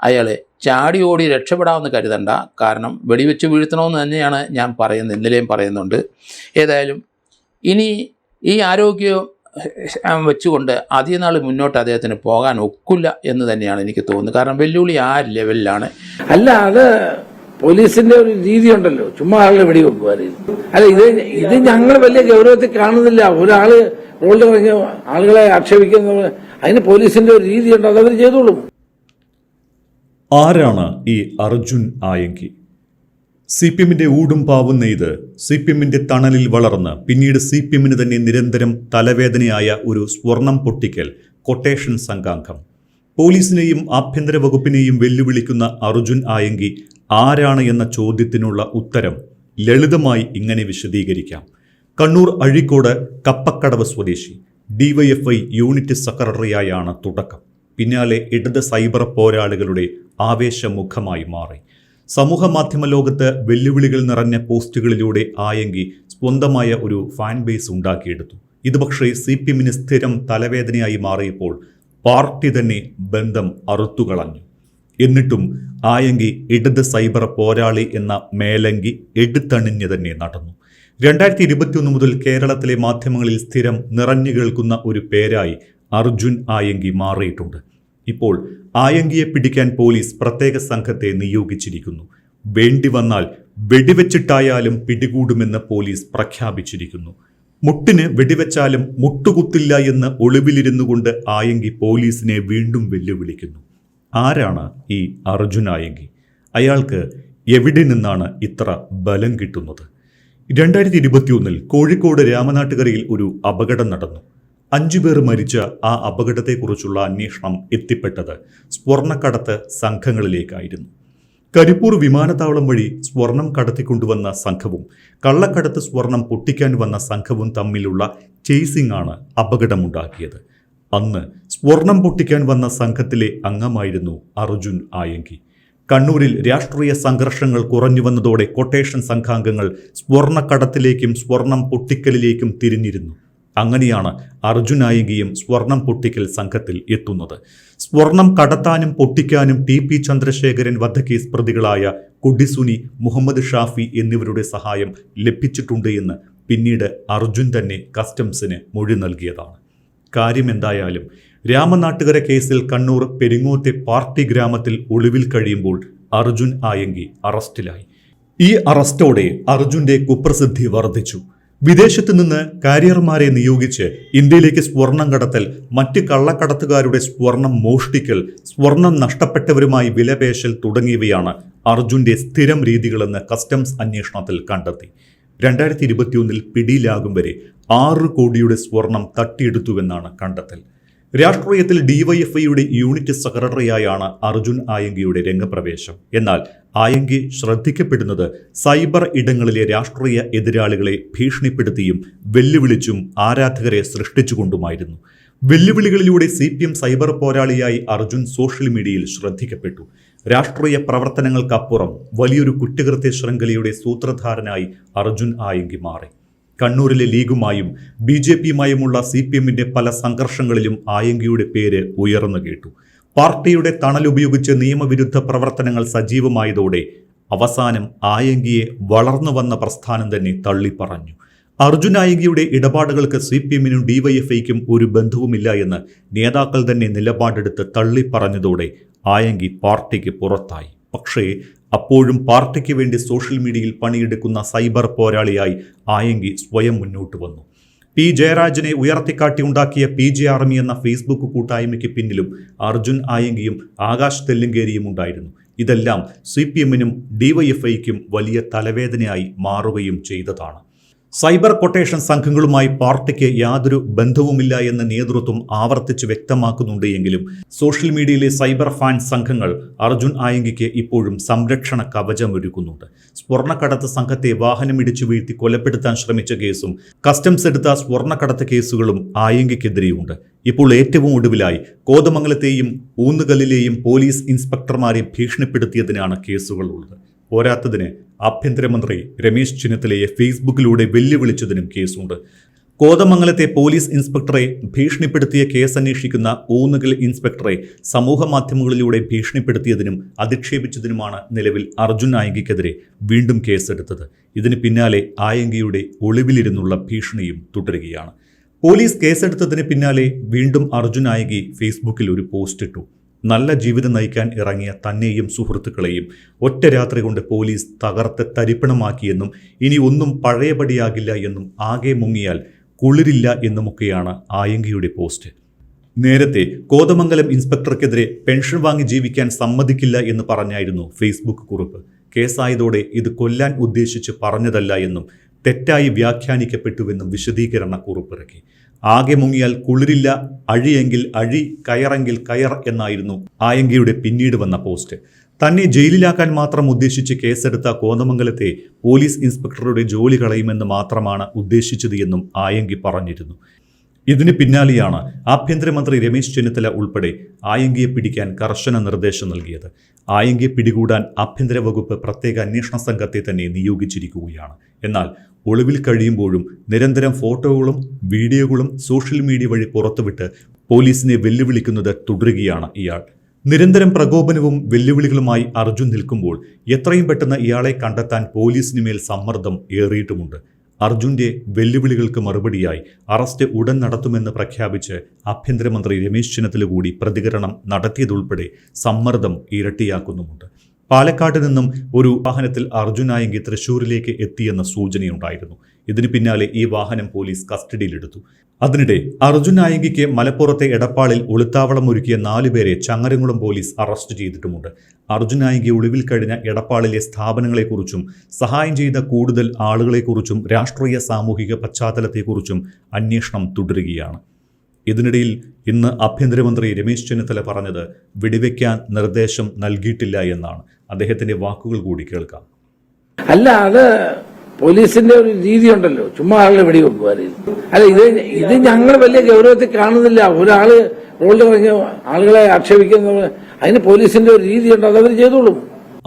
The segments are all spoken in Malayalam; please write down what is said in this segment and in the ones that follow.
അയാൾ ചാടി ഓടി രക്ഷപ്പെടാമെന്ന് കരുതണ്ട. കാരണം വെടിവെച്ച് വീഴ്ത്തണമെന്ന് തന്നെയാണ് ഞാൻ പറയുന്നത്, ഇന്നലെയും പറയുന്നുണ്ട്. ഏതായാലും ഇനി ഈ ആരോഗ്യം വെച്ചുകൊണ്ട് അധികം നാൾ മുന്നോട്ട് അദ്ദേഹത്തിന് പോകാൻ ഒക്കില്ല എന്ന് തന്നെയാണ് എനിക്ക് തോന്നുന്നത്. കാരണം വെല്ലുവിളി ആ ലെവലിലാണ്. അല്ല, അത് പോലീസിന്റെ ഒരു രീതി ഉണ്ടല്ലോ, ചുമ്മാ ആളുകളെ വെടിവെക്കുമായിരുന്നു. അല്ല, ഇത് ഞങ്ങൾ വലിയ ഗൗരവത്തിൽ കാണുന്നില്ല. ഒരാള് റോഡിൽ ഇറങ്ങി ആളുകളെ ആക്ഷേപിക്കുന്നത്, അതിന് പോലീസിന്റെ ഒരു രീതിയുണ്ട്, അതവർ ചെയ്തോളും. ആരാണ് ഈ അർജുൻ ആയങ്കി? CPM-ന്റെ ഊടും പാവും നെയ്ത് CPM-ന്റെ തണലിൽ വളർന്ന് പിന്നീട് CPM-ന് തന്നെ നിരന്തരം തലവേദനയായ ഒരു സ്വർണം പൊട്ടിക്കൽ കൊട്ടേഷൻ സംഘാംഗം. പോലീസിനെയും ആഭ്യന്തര വകുപ്പിനെയും വെല്ലുവിളിക്കുന്ന അർജുൻ ആയങ്കി ആരാണ് എന്ന ചോദ്യത്തിനുള്ള ഉത്തരം ലളിതമായി ഇങ്ങനെ വിശദീകരിക്കാം. കണ്ണൂർ അഴീക്കോട് കപ്പക്കടവ് സ്വദേശി, DYFI യൂണിറ്റ് സെക്രട്ടറിയായാണ് തുടക്കം. പിന്നാലെ ഇടത് സൈബർ പോരാളികളുടെ ആവേശമുഖമായി മാറി. സമൂഹ മാധ്യമ ലോകത്ത് വെല്ലുവിളികൾ നിറഞ്ഞ പോസ്റ്റുകളിലൂടെ ആയങ്കി സ്വന്തമായ ഒരു ഫാൻ ബേസ് ഉണ്ടാക്കിയെടുത്തു. ഇത് പക്ഷേ CPM-ന് സ്ഥിരം തലവേദനയായി മാറിയപ്പോൾ പാർട്ടി തന്നെ ബന്ധം അറുത്തുകളഞ്ഞു. എന്നിട്ടും ആയങ്കി ഇടത് സൈബർ പോരാളി എന്ന മേലങ്കി എടുത്തണിഞ്ഞ് തന്നെ നടന്നു. 2021 മുതൽ കേരളത്തിലെ മാധ്യമങ്ങളിൽ സ്ഥിരം നിറഞ്ഞു കേൾക്കുന്ന ഒരു പേരായി അർജുൻ ആയങ്കി മാറിയിട്ടുണ്ട്. ഇപ്പോൾ ആയങ്കിയെ പിടിക്കാൻ പോലീസ് പ്രത്യേക സംഘത്തെ നിയോഗിച്ചിരിക്കുന്നു. വേണ്ടി വന്നാൽ വെടിവെച്ചിട്ടായാലും പിടികൂടുമെന്ന് പോലീസ് പ്രഖ്യാപിച്ചിരിക്കുന്നു. മുട്ടിന് വെടിവെച്ചാലും മുട്ടുകുത്തില്ല എന്ന് ഒളിവിലിരുന്നു കൊണ്ട് ആയങ്കി പോലീസിനെ വീണ്ടും വെല്ലുവിളിക്കുന്നു. ആരാണ് ഈ അർജുൻ ആയങ്കി? അയാൾക്ക് എവിടെ നിന്നാണ് ഇത്ര ബലം കിട്ടുന്നത്? 2021 കോഴിക്കോട് രാമനാട്ടുകരയിൽ ഒരു അപകടം നടന്നു. 5 പേർ മരിച്ച ആ അപകടത്തെക്കുറിച്ചുള്ള അന്വേഷണം എത്തിപ്പെട്ടത് സ്വർണ്ണക്കടത്ത് സംഘങ്ങളിലേക്കായിരുന്നു. കരിപ്പൂർ വിമാനത്താവളം വഴി സ്വർണം കടത്തിക്കൊണ്ടുവന്ന സംഘവും കള്ളക്കടത്ത് സ്വർണം പൊട്ടിക്കാൻ വന്ന സംഘവും തമ്മിലുള്ള ചേസിംഗ് ആണ് അപകടമുണ്ടാക്കിയത്. അന്ന് സ്വർണം പൊട്ടിക്കാൻ വന്ന സംഘത്തിലെ അംഗമായിരുന്നു അർജുൻ ആയങ്കി. കണ്ണൂരിൽ രാഷ്ട്രീയ സംഘർഷങ്ങൾ കുറഞ്ഞു വന്നതോടെ കൊട്ടേഷൻ സംഘാംഗങ്ങൾ സ്വർണ്ണക്കടത്തിലേക്കും സ്വർണം പൊട്ടിക്കലിലേക്കും തിരിഞ്ഞിരുന്നു. അങ്ങനെയാണ് അർജുൻ ആയങ്കിയും സ്വർണം പൊട്ടിക്കൽ സംഘത്തിൽ എത്തുന്നത്. സ്വർണം കടത്താനും പൊട്ടിക്കാനും TP ചന്ദ്രശേഖരൻ വധക്കേസ് പ്രതികളായ കൊടിസുനി, മുഹമ്മദ് ഷാഫി എന്നിവരുടെ സഹായം ലഭിച്ചിട്ടുണ്ട് എന്ന് പിന്നീട് അർജുൻ തന്നെ കസ്റ്റംസിന് മൊഴി നൽകിയതാണ്. കാര്യമെന്തായാലും രാമനാട്ടുകര കേസിൽ കണ്ണൂർ പെരിങ്ങോത്തെ പാർട്ടി ഗ്രാമത്തിൽ ഒളിവിൽ കഴിയുമ്പോൾ അർജുൻ ആയങ്കി അറസ്റ്റിലായി. ഈ അറസ്റ്റോടെ അർജുന്റെ കുപ്രസിദ്ധി വർദ്ധിച്ചു. വിദേശത്ത് നിന്ന് കാരിയർമാരെ നിയോഗിച്ച് ഇന്ത്യയിലേക്ക് സ്വർണം കടത്തൽ, മറ്റ് കള്ളക്കടത്തുകാരുടെ സ്വർണം മോഷ്ടിക്കൽ, സ്വർണം നഷ്ടപ്പെട്ടവരുമായി വിലപേശൽ തുടങ്ങിയവയാണ് അർജുന്റെ സ്ഥിരം രീതികളെന്ന് കസ്റ്റംസ് അന്വേഷണത്തിൽ കണ്ടെത്തി. 2021 പിടിയിലാകും വരെ 6 കോടിയുടെ സ്വർണം തട്ടിയെടുത്തുവെന്നാണ് കണ്ടെത്തൽ. രാഷ്ട്രീയത്തിൽ DYFIയുടെ യൂണിറ്റ് സെക്രട്ടറിയായാണ് അർജുൻ ആയങ്കിയുടെ രംഗപ്രവേശം. എന്നാൽ ആയങ്കി ശ്രദ്ധിക്കപ്പെടുന്നത് സൈബർ ഇടങ്ങളിലെ രാഷ്ട്രീയ എതിരാളികളെ ഭീഷണിപ്പെടുത്തിയും വെല്ലുവിളിച്ചും ആരാധകരെ സൃഷ്ടിച്ചുകൊണ്ടുമായിരുന്നു. വെല്ലുവിളികളിലൂടെ CPM സൈബർ പോരാളിയായി അർജുൻ സോഷ്യൽ മീഡിയയിൽ ശ്രദ്ധിക്കപ്പെട്ടു. രാഷ്ട്രീയ പ്രവർത്തനങ്ങൾക്കപ്പുറം വലിയൊരു കുറ്റകൃത്യ ശൃംഖലയുടെ സൂത്രധാരനായി അർജുൻ ആയങ്കി മാറി. കണ്ണൂരിലെ ലീഗുമായും BJPയുമായുമുള്ള CPM-ന്റെ പല സംഘർഷങ്ങളിലും ആയങ്കിയുടെ പേര് ഉയർന്നു കേട്ടു. പാർട്ടിയുടെ തണലുപയോഗിച്ച് നിയമവിരുദ്ധ പ്രവർത്തനങ്ങൾ സജീവമായതോടെ അവസാനം ആയങ്കിയെ വളർന്നു വന്ന പ്രസ്ഥാനം തന്നെ തള്ളിപ്പറഞ്ഞു. അർജുൻ ആയങ്കിയുടെ ഇടപാടുകൾക്ക് CPM-നും DYFIക്കും ഒരു ബന്ധവുമില്ല എന്ന് നേതാക്കൾ തന്നെ നിലപാടെടുത്ത് തള്ളിപ്പറഞ്ഞതോടെ ആയങ്കി പാർട്ടിക്ക് പുറത്തായി. പക്ഷേ അപ്പോഴും പാർട്ടിക്ക് വേണ്ടി സോഷ്യൽ മീഡിയയിൽ പണിയെടുക്കുന്ന സൈബർ പോരാളിയായി ആയങ്കി സ്വയം മുന്നോട്ട് വന്നു. P. ജയരാജനെ ഉയർത്തിക്കാട്ടി ഉണ്ടാക്കിയ PJ ആർമി എന്ന ഫേസ്ബുക്ക് കൂട്ടായ്മയ്ക്ക് പിന്നിലും അർജുൻ ആയങ്കിയും ആകാശ് തെല്ലുങ്കേരിയും ഉണ്ടായിരുന്നു. ഇതെല്ലാം CPM-നും DYFIക്കും വലിയ തലവേദനയായി മാറുകയും ചെയ്തതാണ്. സൈബർ കൊട്ടേഷൻ സംഘങ്ങളുമായി പാർട്ടിക്ക് യാതൊരു ബന്ധവുമില്ല എന്ന് നേതൃത്വം ആവർത്തിച്ച് വ്യക്തമാക്കുന്നുണ്ട് എങ്കിലും സോഷ്യൽ മീഡിയയിലെ സൈബർ ഫാൻ സംഘങ്ങൾ അർജുൻ ആയങ്കിക്ക് ഇപ്പോഴും സംരക്ഷണ കവചമൊരുക്കുന്നുണ്ട്. സ്വർണ്ണക്കടത്ത് സംഘത്തെ വാഹനമിടിച്ചു വീഴ്ത്തി കൊലപ്പെടുത്താൻ ശ്രമിച്ച കേസും കസ്റ്റംസ് എടുത്ത സ്വർണ്ണക്കടത്ത് കേസുകളും ആയങ്കിക്കെതിരെയുണ്ട്. ഇപ്പോൾ ഏറ്റവും ഒടുവിലായി കോതമംഗലത്തെയും ഊന്നുകല്ലിലെയും പോലീസ് ഇൻസ്പെക്ടർമാരെ ഭീഷണിപ്പെടുത്തിയതിനാണ് കേസുകളുള്ളത്. പോരാത്തതിന് ആഭ്യന്തരമന്ത്രി രമേശ് ചെന്നിത്തലയെ ഫേസ്ബുക്കിലൂടെ വെല്ലുവിളിച്ചതിനും കേസുണ്ട്. കോതമംഗലത്തെ പോലീസ് ഇൻസ്പെക്ടറെ ഭീഷണിപ്പെടുത്തിയ കേസന്വേഷിക്കുന്ന ഊന്നുകൽ ഇൻസ്പെക്ടറെ സമൂഹമാധ്യമങ്ങളിലൂടെ ഭീഷണിപ്പെടുത്തിയതിനും അധിക്ഷേപിച്ചതിനുമാണ് നിലവിൽ അർജുൻ ആയങ്കിക്കെതിരെ വീണ്ടും കേസെടുത്തത്. ഇതിന് പിന്നാലെ ആയങ്കിയുടെ ഒളിവിലിരുന്നുള്ള ഭീഷണിയും തുടരുകയാണ്. പോലീസ് കേസെടുത്തതിന് പിന്നാലെ വീണ്ടും അർജുൻ ആയങ്കി ഫേസ്ബുക്കിൽ ഒരു പോസ്റ്റ് ഇട്ടു. നല്ല ജീവിതം നയിക്കാൻ ഇറങ്ങിയ തന്നെയും സുഹൃത്തുക്കളെയും ഒറ്റ രാത്രി കൊണ്ട് പോലീസ് തകർത്ത് തരിപ്പണമാക്കിയെന്നും ഇനി ഒന്നും പഴയപടിയാകില്ല എന്നും ആകെ മുങ്ങിയാൽ കുളിരില്ല എന്നുമൊക്കെയാണ് ആയങ്കിയുടെ പോസ്റ്റ്. നേരത്തെ കോതമംഗലം ഇൻസ്പെക്ടർക്കെതിരെ പെൻഷൻ വാങ്ങി ജീവിക്കാൻ സമ്മതിക്കില്ല എന്ന് പറഞ്ഞായിരുന്നു ഫേസ്ബുക്ക് കുറിപ്പ്. കേസായതോടെ ഇത് കൊല്ലാൻ ഉദ്ദേശിച്ച് പറഞ്ഞതല്ല എന്നും തെറ്റായി വ്യാഖ്യാനിക്കപ്പെട്ടുവെന്നും വിശദീകരണ കുറിപ്പിറക്കി. ആകെ മുങ്ങിയാൽ കുളിരില്ല, അഴിയെങ്കിൽ അഴി, കയറെങ്കിൽ കയർ എന്നായിരുന്നു ആയങ്കിയുടെ പിന്നീട് വന്ന പോസ്റ്റ്. തന്നെ ജയിലിലാക്കാൻ മാത്രം ഉദ്ദേശിച്ച് കേസെടുത്ത കോതമംഗലത്തെ പോലീസ് ഇൻസ്പെക്ടറുടെ ജോലി കളയുമെന്ന് മാത്രമാണ് ഉദ്ദേശിച്ചത് എന്നും ആയങ്കി പറഞ്ഞിരുന്നു. ഇതിന് പിന്നാലെയാണ് ആഭ്യന്തരമന്ത്രി രമേശ് ചെന്നിത്തല ഉൾപ്പെടെ ആയങ്കിയെ പിടിക്കാൻ കർശന നിർദ്ദേശം നൽകിയത്. ആയങ്കിയെ പിടികൂടാൻ ആഭ്യന്തര വകുപ്പ് പ്രത്യേക അന്വേഷണ സംഘത്തെ തന്നെ നിയോഗിച്ചിരിക്കുകയാണ്. എന്നാൽ ഒളിവിൽ കഴിയുമ്പോഴും നിരന്തരം ഫോട്ടോകളും വീഡിയോകളും സോഷ്യൽ മീഡിയ വഴി പുറത്തുവിട്ട് പോലീസിനെ വെല്ലുവിളിക്കുന്നത് തുടരുകയാണ് ഇയാൾ. നിരന്തരം പ്രകോപനവും വെല്ലുവിളികളുമായി അർജുൻ നിൽക്കുമ്പോൾ എത്രയും പെട്ടെന്ന് ഇയാളെ കണ്ടെത്താൻ പോലീസിന് മേൽ സമ്മർദ്ദം ഏറിയിട്ടുമുണ്ട്. അർജുന്റെ വെല്ലുവിളികൾക്ക് മറുപടിയായി അറസ്റ്റ് ഉടൻ നടത്തുമെന്ന് പ്രഖ്യാപിച്ച് ആഭ്യന്തരമന്ത്രി രമേശ് ചെന്നിത്തല കൂടി പ്രതികരണം നടത്തിയതുൾപ്പെടെ സമ്മർദ്ദം ഇരട്ടിയാക്കുന്നുമുണ്ട്. പാലക്കാട് നിന്നും ഒരു വാഹനത്തിൽ അർജുൻ ആയങ്കി തൃശൂരിലേക്ക് എത്തിയെന്ന സൂചനയുണ്ടായിരുന്നു. ഇതിന് പിന്നാലെ ഈ വാഹനം പോലീസ് കസ്റ്റഡിയിലെടുത്തു. അതിനിടെ അർജുൻ ആയങ്കിക്ക് മലപ്പുറത്തെ എടപ്പാളിൽ ഒളിത്താവളം ഒരുക്കിയ 4 പേരെ ചങ്ങരംകുളം പോലീസ് അറസ്റ്റ് ചെയ്തിട്ടുമുണ്ട്. അർജുൻ ആയങ്കി ഒളിവിൽ കഴിഞ്ഞ എടപ്പാളിലെ സ്ഥാപനങ്ങളെക്കുറിച്ചും സഹായം ചെയ്ത കൂടുതൽ ആളുകളെക്കുറിച്ചും രാഷ്ട്രീയ സാമൂഹിക പശ്ചാത്തലത്തെക്കുറിച്ചും അന്വേഷണം തുടരുകയാണ്. ഇതിനിടയിൽ ഇന്ന് ആഭ്യന്തരമന്ത്രി രമേശ് ചെന്നിത്തല പറഞ്ഞത് വെടിവെക്കാൻ നിർദ്ദേശം നൽകിയിട്ടില്ല എന്നാണ്. അദ്ദേഹത്തിന്റെ വാക്കുകൾ കൂടി കേൾക്കാം. അല്ല, അത് പോലീസിന്റെ ഒരു രീതി ഉണ്ടല്ലോ, ചുമ്മാ ആളുകളെ വെടിവെക്കുമായിരുന്നു. അല്ല, ഇത് ഞങ്ങൾ വലിയ ഗൗരവത്തിൽ കാണുന്നില്ല. ഒരാള് റോഡിൽ ഇറങ്ങി ആളുകളെ ആക്ഷേപിക്കുന്നത്, അതിന് പോലീസിന്റെ ഒരു രീതിയുണ്ട്, അതവർ ചെയ്തോളും.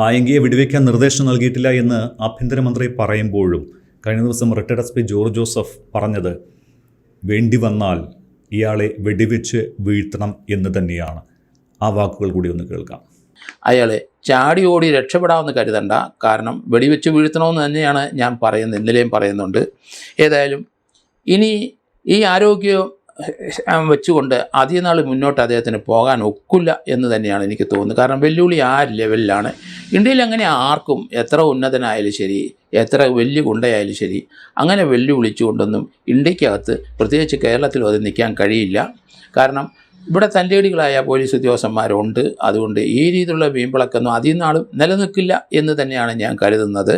ആയങ്കിയെ വെടിവെക്കാൻ നിർദ്ദേശം നൽകിയിട്ടില്ല എന്ന് ആഭ്യന്തരമന്ത്രി പറയുമ്പോഴും കഴിഞ്ഞ ദിവസം retired S P George Joseph പറഞ്ഞത് വേണ്ടി വന്നാൽ ഇയാളെ വെടിവെച്ച് വീഴ്ത്തണം എന്ന് തന്നെയാണ്. ആ വാക്കുകൾ കൂടി ഒന്ന് കേൾക്കാം. അയാളെ ചാടി ഓടി രക്ഷപ്പെടാമെന്ന് കരുതണ്ട. കാരണം വെടിവെച്ച് വീഴ്ത്തണമെന്ന് തന്നെയാണ് ഞാൻ പറയുന്നത്, ഇന്നലെയും പറയുന്നുണ്ട്. ഏതായാലും ഇനി ഈ ആരോഗ്യം വെച്ചുകൊണ്ട് അധികം നാൾ മുന്നോട്ട് അദ്ദേഹത്തിന് പോകാൻ ഒക്കില്ല എന്ന് തന്നെയാണ് എനിക്ക് തോന്നുന്നത്. കാരണം വെല്ലുവിളി ആ ലെവലിലാണ്. ഇന്ത്യയിൽ അങ്ങനെ ആർക്കും എത്ര ഉന്നതനായാലും ശരി, എത്ര വലിയ ഗുണ്ടയായാലും ശരി, അങ്ങനെ വെല്ലുവിളിച്ചുകൊണ്ടൊന്നും ഇന്ത്യക്കകത്ത് പ്രത്യേകിച്ച് കേരളത്തിലും അത് നിൽക്കാൻ കഴിയില്ല. കാരണം ഇവിടെ തൻ്റെടികളായ പോലീസ് ഉദ്യോഗസ്ഥന്മാരുണ്ട്. അതുകൊണ്ട് ഈ രീതിയിലുള്ള വീമ്പിളക്കൊന്നും അധികം നാളും നിലനിൽക്കില്ല എന്ന് തന്നെയാണ് ഞാൻ കരുതുന്നത്.